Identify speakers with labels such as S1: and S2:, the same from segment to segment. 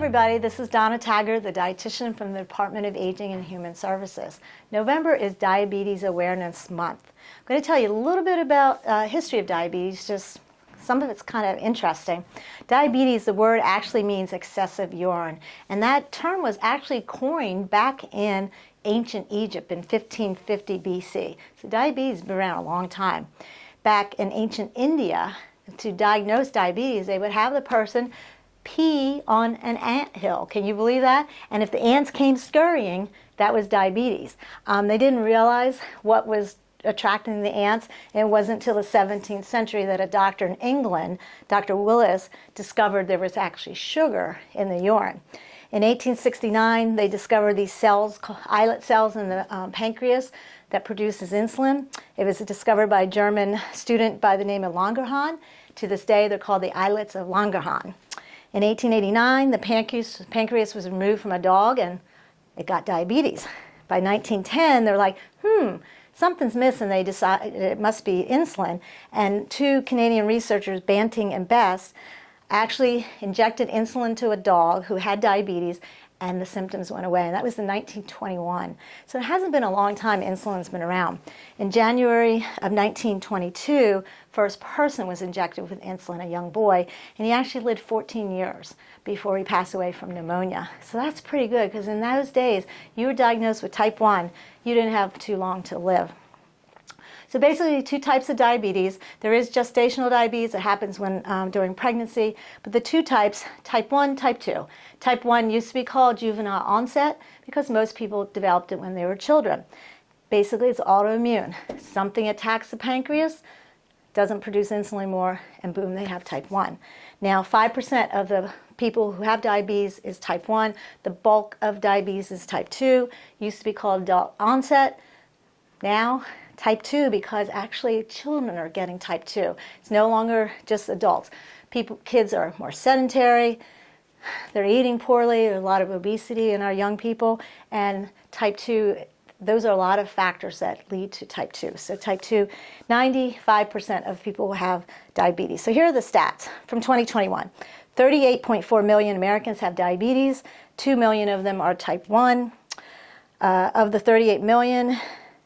S1: everybody, this is Donna Taggert, the dietitian from the Department of Aging and Human Services. November is Diabetes Awareness Month. I'm going to tell you a little bit about history of diabetes, just some of it's kind of interesting. Diabetes, the word actually means excessive urine, and that term was actually coined back in ancient Egypt in 1550 BC. So diabetes has been around a long time. Back in ancient India, to diagnose diabetes, they would have the person pee on an anthill. Can you believe that? And if the ants came scurrying, that was diabetes. They didn't realize what was attracting the ants. It wasn't until the 17th century that a doctor in England, Dr. Willis, discovered there was actually sugar in the urine. In 1869, they discovered these cells, islet cells in the pancreas that produces insulin. It was discovered by a German student by the name of Langerhans. To this day, they're called the islets of Langerhans. In 1889, the pancreas was removed from a dog and it got diabetes. By 1910, they're like, something's missing. They decided it must be insulin. And two Canadian researchers, Banting and Best, actually injected insulin to a dog who had diabetes, and the symptoms went away. And that was in 1921. So it hasn't been a long time insulin's been around. In January of 1922, first person was injected with insulin, a young boy, and he actually lived 14 years before he passed away from pneumonia. So that's pretty good, because in those days, you were diagnosed with type 1, you didn't have too long to live. So basically, two types of diabetes. There is gestational diabetes that happens when during pregnancy, but the two types, type 1, type 2. Type 1 used to be called juvenile onset because most people developed it when they were children. Basically, it's autoimmune. Something attacks the pancreas, doesn't produce insulin more, and boom, they have type 1. Now, 5% of the people who have diabetes is type 1. The bulk of diabetes is type 2. Used to be called adult onset. Now, type 2, because actually children are getting type 2. It's no longer just adults. Kids are more sedentary, they're eating poorly, there's a lot of obesity in our young people, and type 2, those are a lot of factors that lead to type 2. So type 2, 95% of people will have diabetes. So here are the stats from 2021. 38.4 million Americans have diabetes, 2 million of them are type 1. Of the 38 million,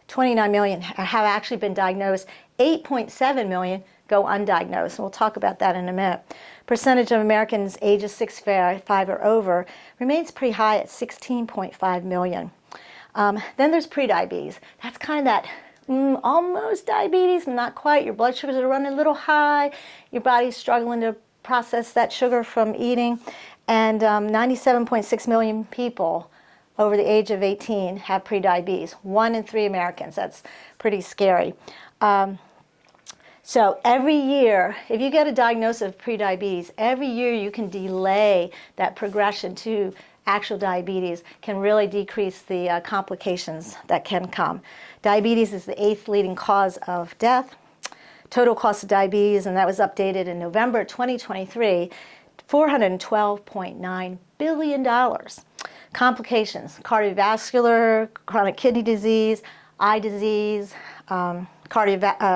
S1: 29 million have actually been diagnosed. 8.7 million go undiagnosed. We'll talk about that in a minute. Percentage of Americans ages 65 or over remains pretty high at 16.5 million. Then there's prediabetes. That's kind of that almost diabetes, not quite. Your blood sugars are running a little high. Your body's struggling to process that sugar from eating. And 97.6 million people over the age of 18 have prediabetes. 1 in 3 Americans. That's pretty scary. So every year, if you get a diagnosis of prediabetes, every year you can delay that progression to actual diabetes, can really decrease the complications that can come. Diabetes is the 8th leading cause of death. Total cost of diabetes, and that was updated in November 2023, $412.9 billion. Complications: cardiovascular, chronic kidney disease, eye disease,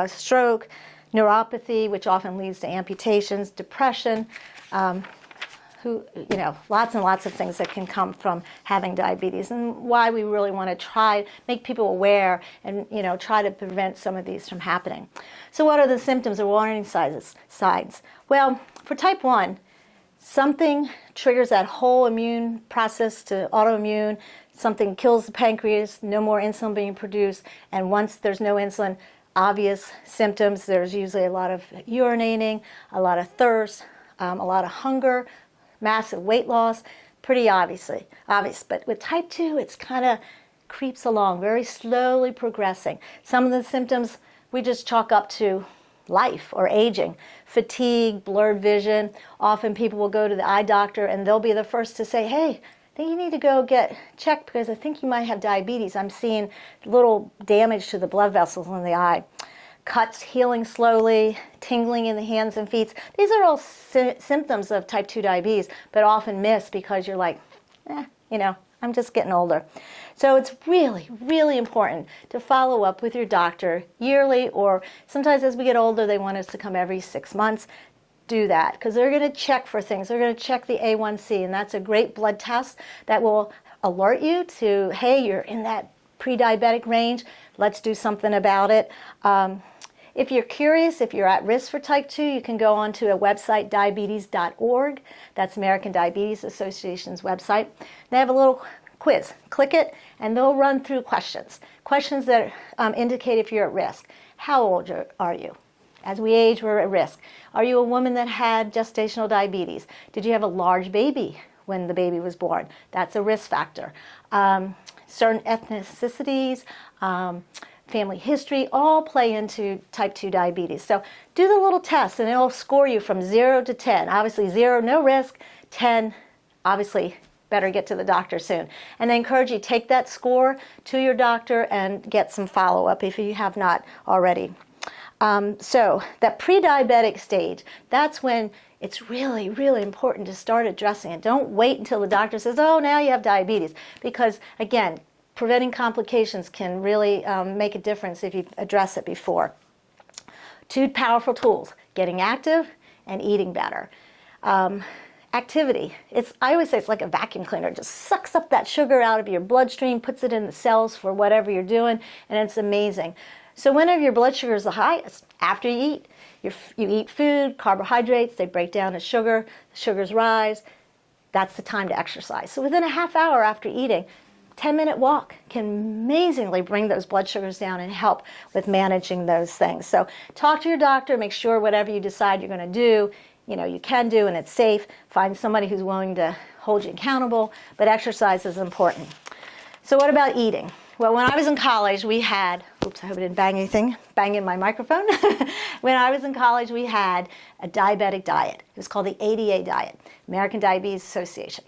S1: stroke, neuropathy, which often leads to amputations, depression, lots and lots of things that can come from having diabetes, and why we really want to try make people aware and try to prevent some of these from happening. So what are the symptoms or warning signs? Well, for type 1, something triggers that whole immune process to autoimmune. Something kills the pancreas, no more insulin being produced, and once there's no insulin, obvious symptoms. There's usually a lot of urinating, a lot of thirst, a lot of hunger, massive weight loss, pretty obvious. But with type 2, it's kind of creeps along, very slowly progressing. Some of the symptoms we just chalk up to life or aging. Fatigue, blurred vision. Often people will go to the eye doctor and they'll be the first to say, hey, I think you need to go get checked because I think you might have diabetes. I'm seeing little damage to the blood vessels in the eye. Cuts healing slowly, tingling in the hands and feet. These are all symptoms of type 2 diabetes, but often missed because you're like, I'm just getting older. So it's really, really important to follow up with your doctor yearly, or sometimes as we get older, they want us to come every 6 months. do that because they're going to check for things. They're going to check the A1C, and that's a great blood test that will alert you to, hey, you're in that pre-diabetic range. Let's do something about it. If you're curious, if you're at risk for type 2, you can go onto a website, diabetes.org. That's American Diabetes Association's website. They have a little quiz. Click it, and they'll run through questions. Questions that indicate if you're at risk. How old are you? As we age, we're at risk. Are you a woman that had gestational diabetes? Did you have a large baby when the baby was born? That's a risk factor. Certain ethnicities, family history, all play into type 2 diabetes. So do the little test, and it'll score you from 0 to 10. Obviously 0, no risk. 10, obviously better get to the doctor soon. And I encourage you, take that score to your doctor and get some follow-up if you have not already. So that pre-diabetic stage, that's when it's really, really important to start addressing it. Don't wait until the doctor says, oh, now you have diabetes. Because, again, preventing complications can really make a difference if you address it before. 2 powerful tools, getting active and eating better. Activity. I always say it's like a vacuum cleaner. It just sucks up that sugar out of your bloodstream, puts it in the cells for whatever you're doing, and it's amazing. So whenever your blood sugar is the highest, after you eat, you eat food, carbohydrates, they break down to sugar, the sugars rise, that's the time to exercise. So within a half hour after eating, 10-minute walk can amazingly bring those blood sugars down and help with managing those things. So talk to your doctor, make sure whatever you decide you're going to do, you can do and it's safe. Find somebody who's willing to hold you accountable, but exercise is important. So what about eating? Well, when I was in college, we had, oops, I hope I didn't bang in my microphone. When I was in college, we had a diabetic diet. It was called the ADA diet, American Diabetes Association.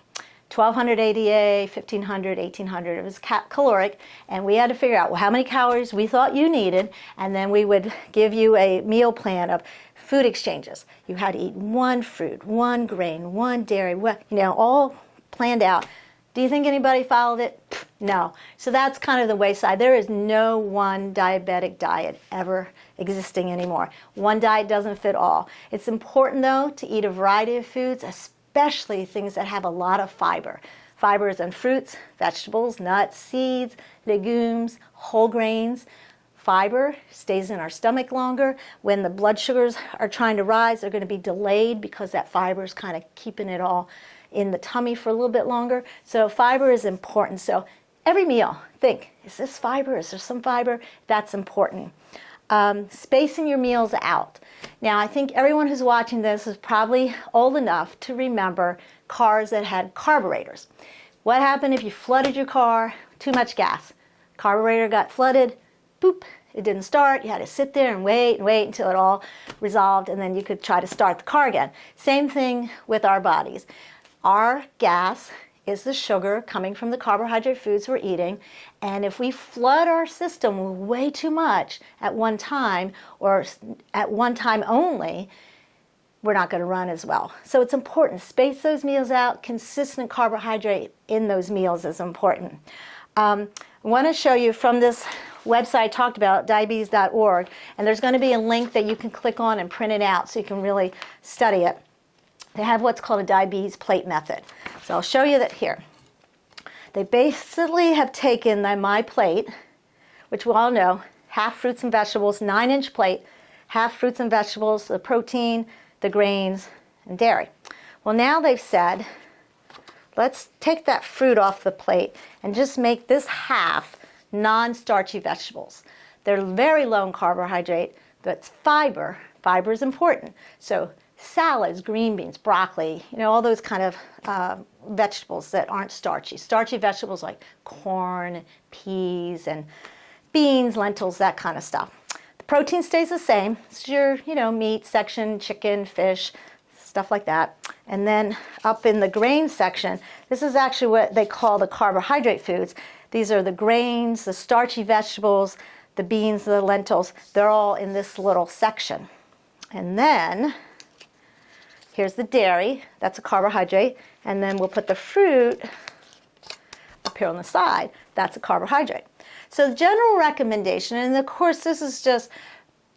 S1: 1,200 ADA, 1,500, 1,800. It was caloric, and we had to figure out, well, how many calories we thought you needed, and then we would give you a meal plan of food exchanges. You had to eat 1 fruit, 1 grain, 1 dairy, all planned out. Do you think anybody followed it? No. So that's kind of the wayside. There is no one diabetic diet ever existing anymore. One diet doesn't fit all. It's important, though, to eat a variety of foods, especially things that have a lot of fiber. Fibers in fruits, vegetables, nuts, seeds, legumes, whole grains. Fiber stays in our stomach longer. When the blood sugars are trying to rise, they're going to be delayed because that fiber is kind of keeping it all in the tummy for a little bit longer. So fiber is important. So every meal, think, is this fiber? Is there some fiber? That's important. Spacing your meals out. Now, I think everyone who's watching this is probably old enough to remember cars that had carburetors. What happened if you flooded your car? Too much gas. Carburetor got flooded, boop, it didn't start. You had to sit there and wait until it all resolved, and then you could try to start the car again. Same thing with our bodies. Our gas is the sugar coming from the carbohydrate foods we're eating, and if we flood our system with way too much at one time, or at one time only, we're not going to run as well. So it's important. Space those meals out. Consistent carbohydrate in those meals is important. I want to show you from this website I talked about, diabetes.org, and there's going to be a link that you can click on and print it out so you can really study it. They have what's called a diabetes plate method. So I'll show you that here. They basically have taken my plate, which we all know, half fruits and vegetables, 9-inch plate, half fruits and vegetables, the protein, the grains, and dairy. Well, now they've said, let's take that fruit off the plate and just make this half non-starchy vegetables. They're very low in carbohydrate, but fiber is important. So salads, green beans, broccoli, all those kind of vegetables that aren't starchy. Starchy vegetables like corn, peas, and beans, lentils, that kind of stuff. The protein stays the same. It's your, meat section, chicken, fish, stuff like that. And then up in the grain section, this is actually what they call the carbohydrate foods. These are the grains, the starchy vegetables, the beans, the lentils. They're all in this little section. And then here's the dairy. That's a carbohydrate. And then we'll put the fruit up here on the side. That's a carbohydrate. So the general recommendation, and of course this is just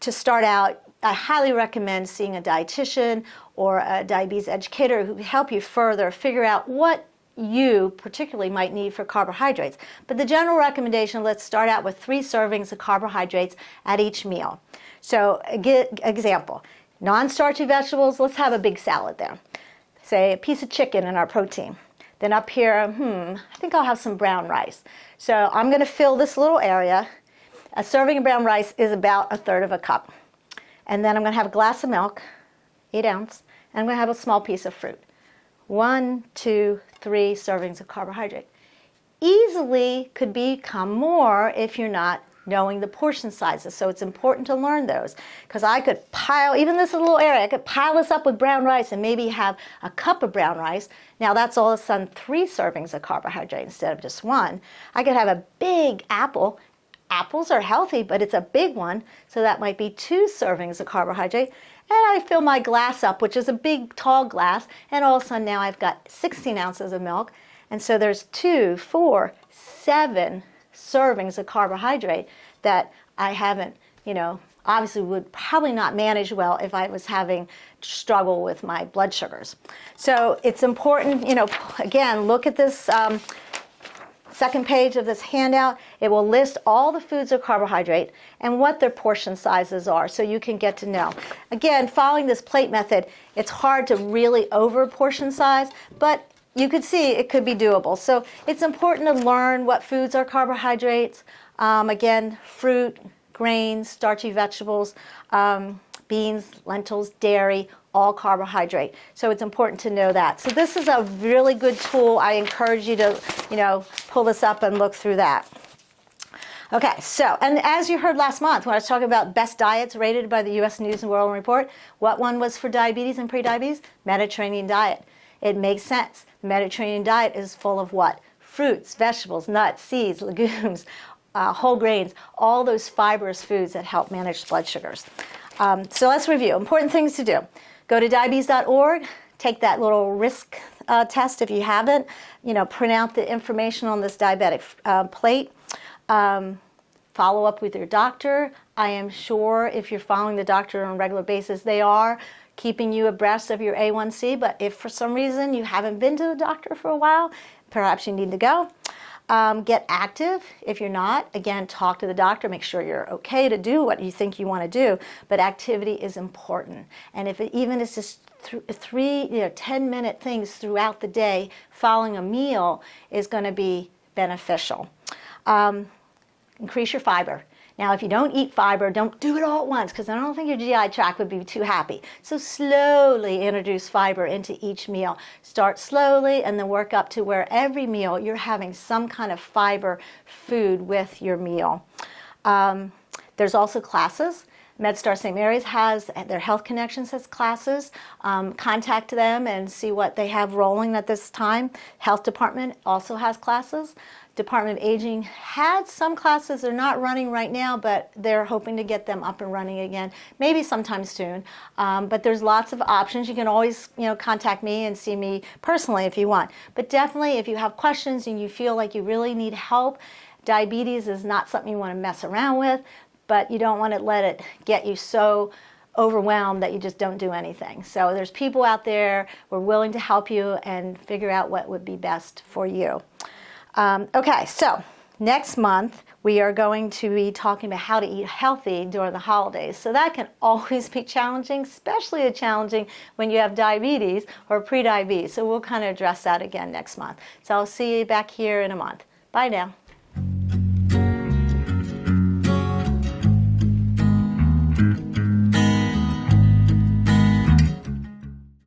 S1: to start out, I highly recommend seeing a dietitian or a diabetes educator who can help you further figure out what you particularly might need for carbohydrates. But the general recommendation, let's start out with 3 servings of carbohydrates at each meal. So, example, non-starchy vegetables, let's have a big salad there. Say a piece of chicken in our protein. Then up here, I think I'll have some brown rice. So I'm going to fill this little area. A serving of brown rice is about 1/3 of a cup. And then I'm going to have a glass of milk, 8 ounce, and I'm going to have a small piece of fruit. 1, 2, 3 servings of carbohydrate. Easily could become more if you're not knowing the portion sizes. So it's important to learn those, because I could pile, even this little area, I could pile this up with brown rice and maybe have a cup of brown rice. Now that's all of a sudden 3 servings of carbohydrate instead of just 1. I could have a big apple. Apples are healthy, but it's a big one, so that might be 2 servings of carbohydrate. And I fill my glass up, which is a big, tall glass, and all of a sudden now I've got 16 ounces of milk. And so there's 2, 4, 7 servings of carbohydrate that I haven't, obviously would probably not manage well if I was having struggle with my blood sugars. So it's important, again, look at this second page of this handout. It will list all the foods of carbohydrate and what their portion sizes are, so you can get to know. Again, following this plate method, it's hard to really over portion size, but you could see it could be doable. So it's important to learn what foods are carbohydrates. Again, fruit, grains, starchy vegetables, beans, lentils, dairy, all carbohydrate. So it's important to know that. So this is a really good tool. I encourage you to, pull this up and look through that. Okay, so, and as you heard last month when I was talking about best diets rated by the U.S. News and World Report, what one was for diabetes and prediabetes? Mediterranean diet. It makes sense. The Mediterranean diet is full of what? Fruits, vegetables, nuts, seeds, legumes, whole grains, all those fibrous foods that help manage blood sugars. So let's review. Important things to do. Go to diabetes.org, take that little risk test if you haven't, print out the information on this diabetic plate. Follow up with your doctor. I am sure if you're following the doctor on a regular basis, they are keeping you abreast of your A1C, but if for some reason you haven't been to the doctor for a while, perhaps you need to go. Get active. If you're not, again, talk to the doctor. Make sure you're okay to do what you think you want to do, but activity is important. And if it even is just 3 10-minute things throughout the day following a meal is going to be beneficial. Increase your fiber. Now, if you don't eat fiber, don't do it all at once, because I don't think your GI tract would be too happy. So slowly introduce fiber into each meal. Start slowly and then work up to where every meal you're having some kind of fiber food with your meal. There's also classes. MedStar St. Mary's has, their Health Connections has classes. Contact them and see what they have rolling at this time. Health Department also has classes. Department of Aging had some classes. They're not running right now, but they're hoping to get them up and running again, maybe sometime soon. But there's lots of options. You can always, contact me and see me personally if you want. But definitely, if you have questions and you feel like you really need help, diabetes is not something you want to mess around with, but you don't want to let it get you so overwhelmed that you just don't do anything. So there's people out there who are willing to help you and figure out what would be best for you. Okay, so next month we are going to be talking about how to eat healthy during the holidays. So that can always be challenging, especially challenging when you have diabetes or prediabetes. So we'll kind of address that again next month. So I'll see you back here in a month. Bye now.